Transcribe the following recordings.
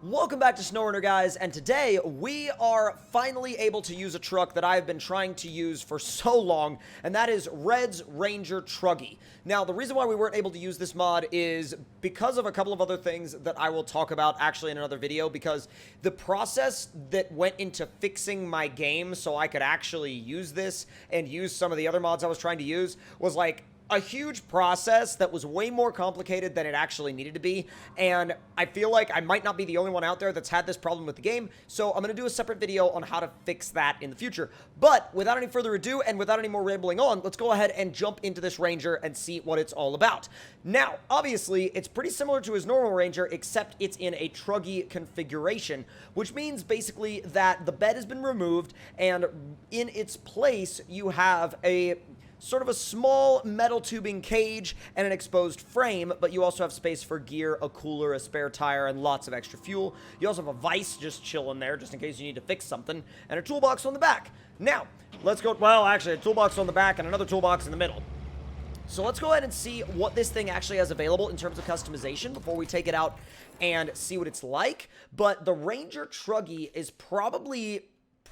Welcome back to SnowRunner, guys, and today we are finally able to use a truck that I have been trying to use for so long, and that is Red's Ranger Truggy. Now, the reason why we weren't able to use this mod is because of a couple of other things that I will talk about actually in another video, because the process that went into fixing my game so I could actually use this and use some of the other mods I was trying to use was like a huge process that was way more complicated than it actually needed to be, and I feel like I might not be the only one out there that's had this problem with the game, so I'm going to do a separate video on how to fix that in the future. But without any further ado, and without any more rambling on, let's go ahead and jump into this Ranger and see what it's all about. Now, obviously, it's pretty similar to his normal Ranger, except it's in a Truggy configuration, which means basically that the bed has been removed, and in its place, you have a sort of a small metal tubing cage and an exposed frame, but you also have space for gear, a cooler, a spare tire, and lots of extra fuel. You also have a vise just chilling there, just in case you need to fix something, and a toolbox on the back. Now, let's go, well, actually, a toolbox on the back and another toolbox in the middle. So let's go ahead and see what this thing actually has available in terms of customization before we take it out and see what it's like. But the Ranger Truggy is probably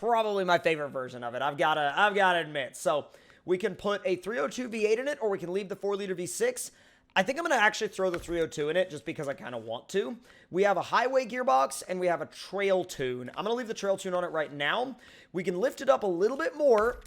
my favorite version of it, I've gotta admit. So we can put a 302 V8 in it, or we can leave the 4-liter V6. I think I'm going to actually throw the 302 in it, just because I kind of want to. We have a highway gearbox, and we have a trail tune. I'm going to leave the trail tune on it right now. We can lift it up a little bit more.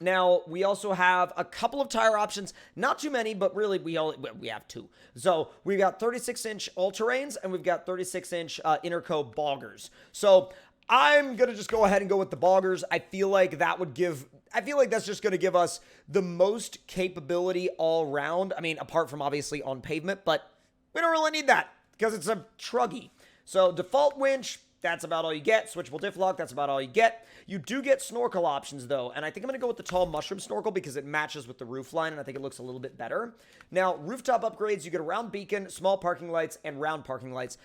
Now, we also have a couple of tire options. Not too many, but really, we have two. So, we've got 36-inch all-terrains, and we've got 36-inch Interco boggers. So, I'm going to just go ahead and go with the boggers. I feel like that's just going to give us the most capability all around. I mean, apart from obviously on pavement, but we don't really need that because it's a Truggy. So default winch, that's about all you get. Switchable diff lock, that's about all you get. You do get snorkel options though, and I think I'm going to go with the tall mushroom snorkel because it matches with the roof line, and I think it looks a little bit better. Now, rooftop upgrades, you get a round beacon, small parking lights, and round parking lights.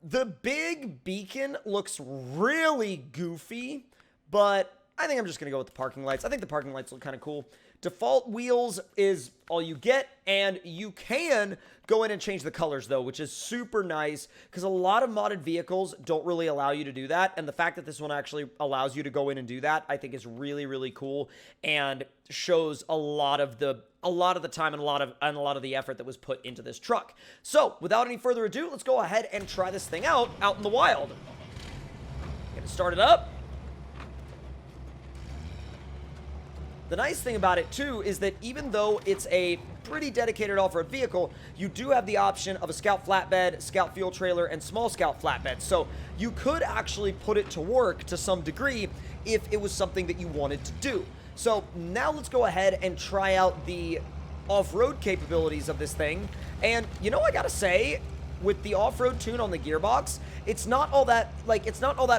The big beacon looks really goofy, but I think I'm just going to go with the parking lights. I think the parking lights look kind of cool. Default wheels is all you get, and you can go in and change the colors, though, which is super nice, because a lot of modded vehicles don't really allow you to do that, and the fact that this one actually allows you to go in and do that, I think is really, really cool, and shows a lot of the time and a lot of the effort that was put into this truck. So, without any further ado, let's go ahead and try this thing out in the wild. Get it started up. The nice thing about it, too, is that even though it's a pretty dedicated off-road vehicle, you do have the option of a Scout flatbed, Scout fuel trailer, and small Scout flatbed. So you could actually put it to work to some degree if it was something that you wanted to do. So now let's go ahead and try out the off-road capabilities of this thing. And, you know, I gotta say, with the off-road tune on the gearbox, it's not all that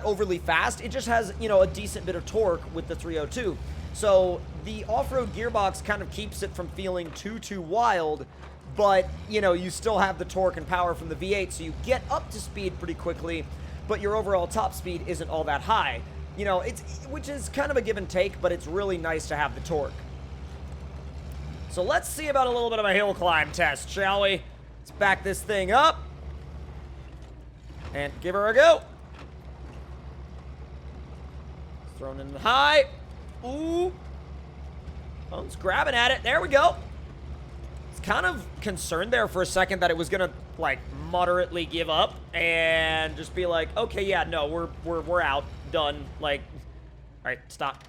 overly fast. It just has, you know, a decent bit of torque with the 302. So the off-road gearbox kind of keeps it from feeling too wild, but, you know, you still have the torque and power from the V8, so you get up to speed pretty quickly, but your overall top speed isn't all that high. You know, which is kind of a give and take, but it's really nice to have the torque. So let's see about a little bit of a hill climb test, shall we? Let's back this thing up and give her a go. Thrown in the high. Ooh. Phone's grabbing at it. There we go. It's kind of concerned there for a second that it was gonna, like, moderately give up and just be like, okay, yeah, no, we're out. Done. Like, all right, stop.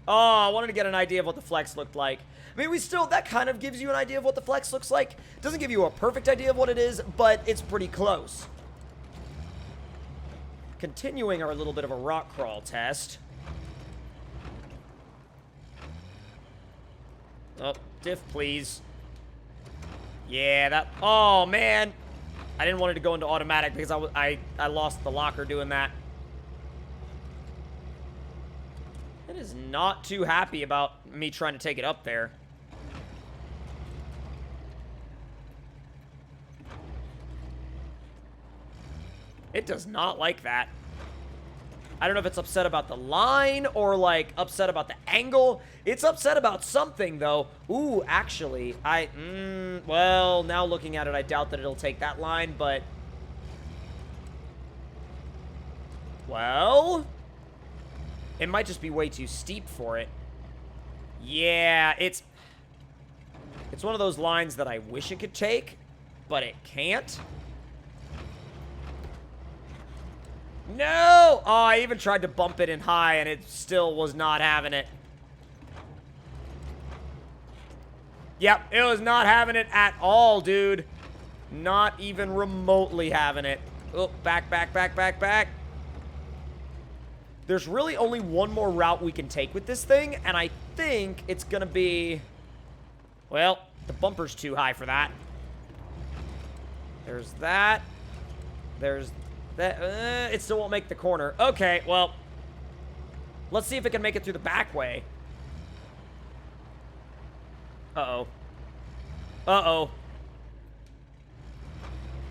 Oh, I wanted to get an idea of what the flex looked like. I mean, that kind of gives you an idea of what the flex looks like. Doesn't give you a perfect idea of what it is, but it's pretty close. Continuing our little bit of a rock crawl test. Oh, diff, please. Yeah, oh, man. I didn't want it to go into automatic because I lost the locker doing that. It is not too happy about me trying to take it up there. It does not like that. I don't know if it's upset about the line or, like, upset about the angle. It's upset about something, though. Ooh, actually, well, now looking at it, I doubt that it'll take that line, but Well, it might just be way too steep for it. Yeah, it's one of those lines that I wish it could take, but it can't. No! Oh, I even tried to bump it in high, and it still was not having it. Yep, it was not having it at all, dude. Not even remotely having it. Oh, back, back, back, back, back. There's really only one more route we can take with this thing, and I think it's gonna be... Well, the bumper's too high for that. There's that. There's that. It still won't make the corner. Okay, well, let's see if it can make it through the back way. Uh-oh. Uh-oh.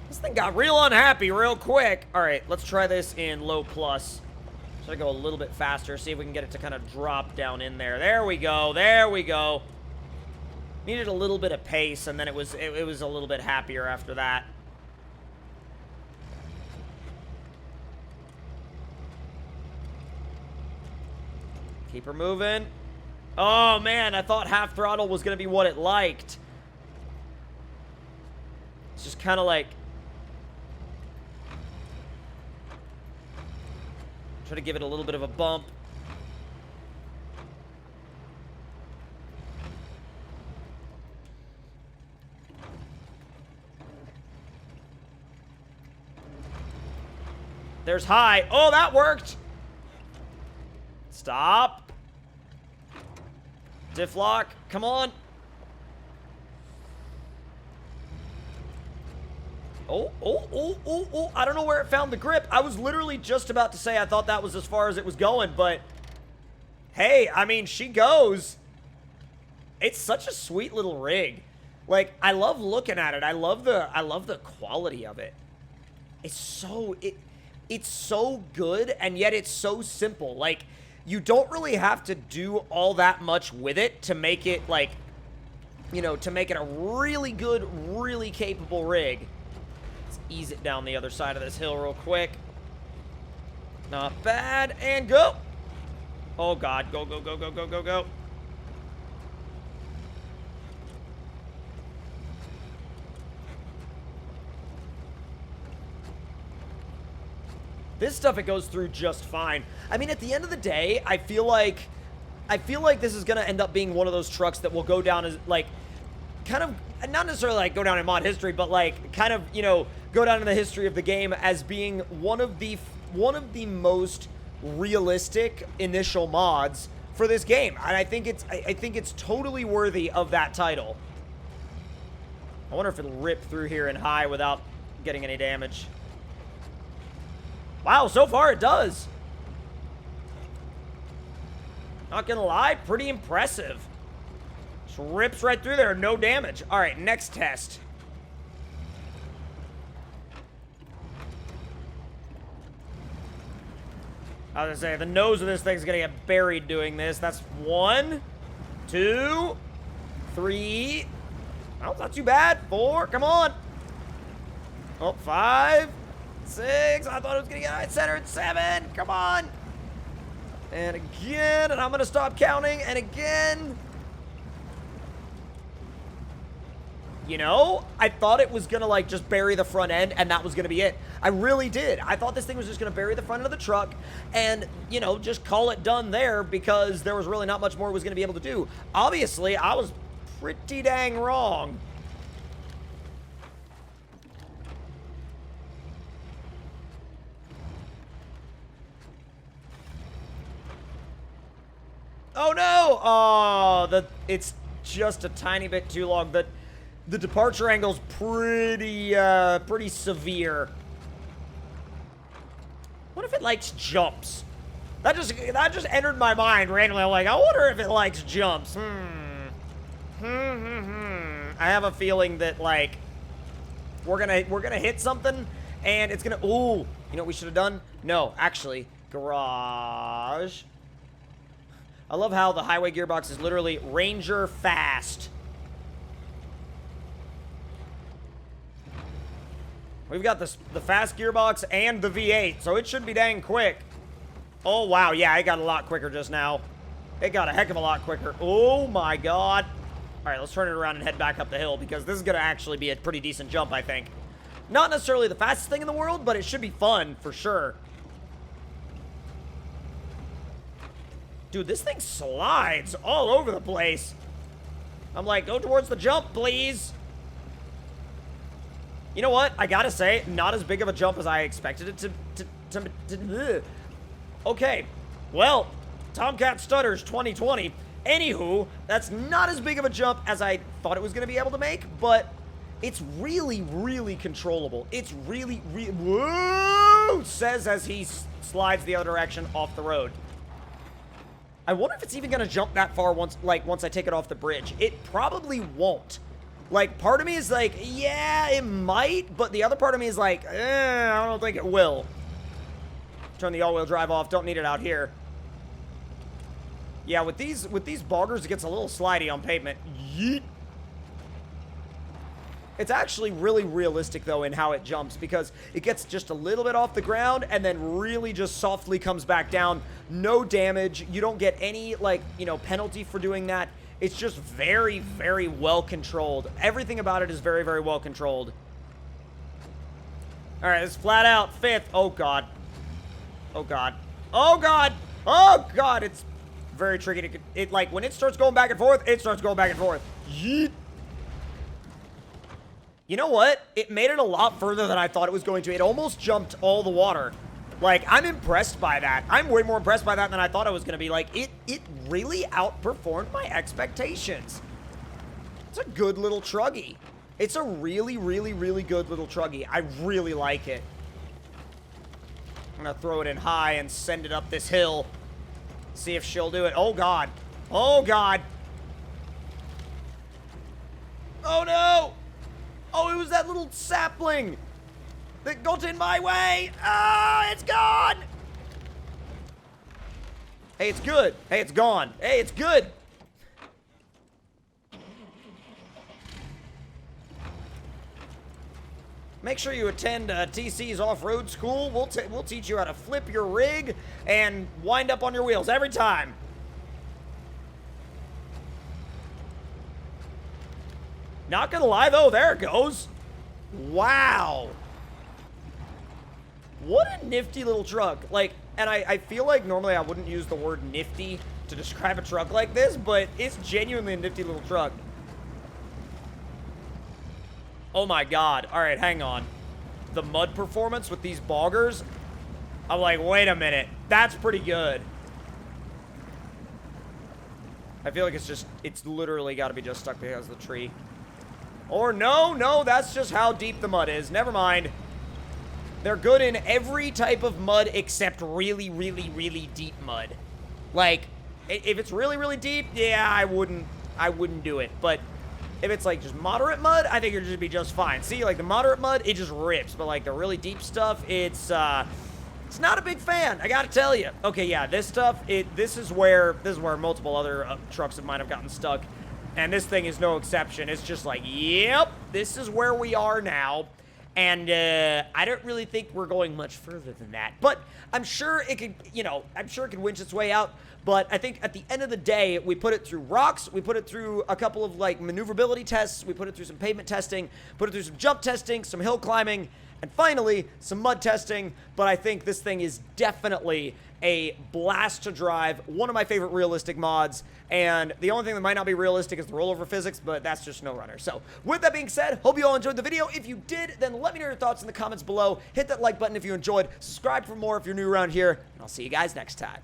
This thing got real unhappy real quick. All right, let's try this in low plus. Should I go a little bit faster, see if we can get it to kind of drop down in there. There we go. There we go. Needed a little bit of pace, and then it was a little bit happier after that. Keep her moving. Oh, man, I thought half throttle was going to be what it liked. It's just kind of like... Try to give it a little bit of a bump. There's high. Oh, that worked. Stop. Diff lock. Come on. Oh. I don't know where it found the grip. I was literally just about to say I thought that was as far as it was going, but hey, I mean, she goes. It's such a sweet little rig. Like, I love looking at it. I love the quality of it. It's so good, and yet it's so simple. Like, you don't really have to do all that much with it to make it, like, you know, to make it a really good, really capable rig. Let's ease it down the other side of this hill real quick. Not bad, and go. Oh, God. Go, go, go, go, go, go, go. This stuff, it goes through just fine. I mean, at the end of the day, I feel like this is going to end up being one of those trucks that will go down as, like, kind of, not necessarily, like, go down in mod history, but, like, kind of, you know, go down in the history of the game as being one of the most realistic initial mods for this game. And I think it's totally worthy of that title. I wonder if it'll rip through here in high without getting any damage. Wow, so far it does. Not gonna lie, pretty impressive. Just rips right through there, no damage. All right, next test. I was gonna say, the nose of this thing's gonna get buried doing this. That's 1, 2, 3. Oh, not too bad. 4, come on. Oh, 5, 6. I thought it was gonna get centered. 7, come on. And again, and I'm gonna stop counting, and again. You know, I thought it was gonna, like, just bury the front end, and that was gonna be it. I really did. I thought this thing was just gonna bury the front end of the truck, and, you know, just call it done there, because there was really not much more it was gonna be able to do. Obviously, I was pretty dang wrong. Oh no! Oh, it's just a tiny bit too long. The departure angle's pretty severe. What if it likes jumps? That just entered my mind randomly. I'm like, I wonder if it likes jumps. I have a feeling that, like, we're gonna hit something, and it's gonna. Ooh, you know what we should have done? No, actually, garage. I love how the highway gearbox is literally Ranger fast. We've got the fast gearbox and the V8, so it should be dang quick. Oh, wow. Yeah, it got a lot quicker just now. It got a heck of a lot quicker. Oh, my God. All right, let's turn it around and head back up the hill because this is going to actually be a pretty decent jump, I think. Not necessarily the fastest thing in the world, but it should be fun for sure. Dude, this thing slides all over the place. I'm like, go towards the jump, please. You know what? I gotta say, not as big of a jump as I expected it to Okay, well, Tomcat Stutters 2020. Anywho, that's not as big of a jump as I thought it was gonna be able to make, but it's really, really controllable. It's really, whoa, says as he slides the other direction off the road. I wonder if it's even gonna jump that far once I take it off the bridge. It probably won't. Like, part of me is like, yeah, it might, but the other part of me is like, I don't think it will. Turn the all-wheel drive off. Don't need it out here. Yeah, with these boggers, it gets a little slidey on pavement. Yeet. It's actually really realistic, though, in how it jumps, because it gets just a little bit off the ground and then really just softly comes back down. No damage. You don't get any, like, you know, penalty for doing that. It's just very, very well controlled. Everything about it is very, very well controlled. All right, it's flat out fifth. Oh, God. Oh, God. Oh, God. Oh, God. It's very tricky to... like, when it starts going back and forth, it starts going back and forth. Yeet. You know what? It made it a lot further than I thought it was going to. It almost jumped all the water. Like, I'm impressed by that. I'm way more impressed by that than I thought I was going to be. Like, it really outperformed my expectations. It's a good little Truggy. It's a really, really, really good little Truggy. I really like it. I'm going to throw it in high and send it up this hill. See if she'll do it. Oh, God. Oh, God. Oh, no. Oh, it was that little sapling that got in my way. Ah, it's gone. Hey, it's good. Hey, it's gone. Hey, it's good. Make sure you attend TC's off-road school. We'll teach you how to flip your rig and wind up on your wheels every time. Not gonna lie, though, there it goes. Wow. What a nifty little truck. Like, and I feel like normally I wouldn't use the word nifty to describe a truck like this, but it's genuinely a nifty little truck. Oh my God. All right, hang on. The mud performance with these boggers, I'm like, wait a minute. That's pretty good. I feel like it's literally got to be just stuck because of the tree. Or no, that's just how deep the mud is. Never mind. They're good in every type of mud except really, really, really deep mud. Like, if it's really, really deep, yeah, I wouldn't do it. But if it's like just moderate mud, I think it'd just be just fine. See, like the moderate mud, it just rips. But like the really deep stuff, it's not a big fan, I gotta tell you. Okay, yeah, this stuff, this is where multiple other trucks of mine have gotten stuck. And this thing is no exception. It's just like, yep, this is where we are now. And I don't really think we're going much further than that. But I'm sure it could, I'm sure it could winch its way out. But I think at the end of the day, we put it through rocks. We put it through a couple of, like, maneuverability tests. We put it through some pavement testing. Put it through some jump testing, some hill climbing, and finally, some mud testing. But I think this thing is definitely a blast to drive. One of my favorite realistic mods. And the only thing that might not be realistic is the rollover physics, but that's just SnowRunner. So, with that being said, hope you all enjoyed the video. If you did, then let me know your thoughts in the comments below. Hit that like button if you enjoyed. Subscribe for more if you're new around here. And I'll see you guys next time.